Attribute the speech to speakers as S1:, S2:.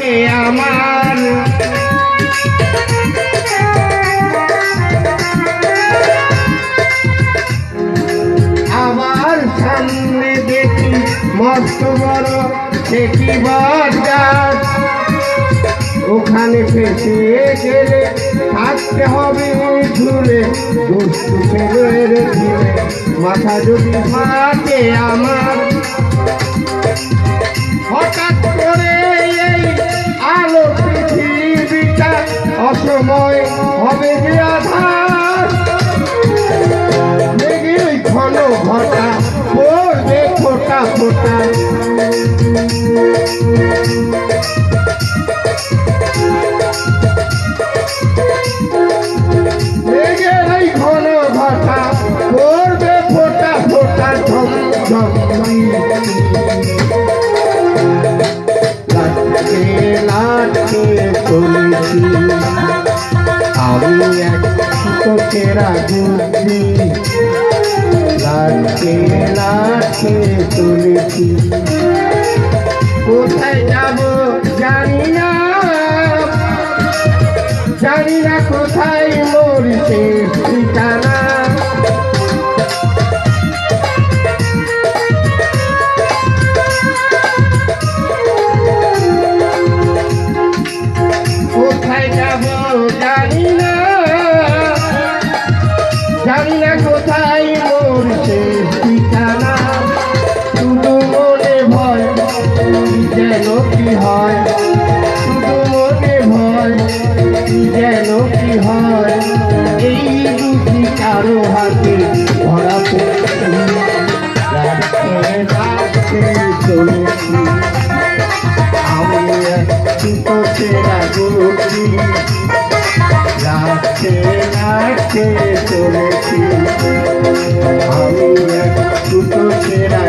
S1: থাকে আমার। আবার সামনে দেখি মস্ত বড় দেখি বাজার, ওখানে ফেসে গেলে থাকতে হবে ঝুলে, দুষ্টু ছেলের ঝুলে মাথা যদি থাকে আমার। হঠাৎ করে এই আলো পৃথিবীটা অসময় হবে যে আধার, দেখি ওই ঘন ঘটা পড়বে ফোটা ফোটা। ঘন ঘটা পড়বে ফোটা ফোটা ঝম ঝম। লাটকে চলেছি আমি এক চোখেরা বুদ্ধি, লাটকে চলেছি কোথায় যাব জানি না, জানি না কোথায় মরছে ঠিকানা। কোথায় যাব জানি না, জানি না কোথায় মরছে ঠিকানা। শুধু মনে ভয় যেন কি হয়, শুধু মনে ভয় যেন কি হয়, এই বুঝি কারো হাতে ধরা পড়তে চলেছি আমি এক চোখেরা বুদ্ধি, রাখতে চলেছি আমি এক চোখেরা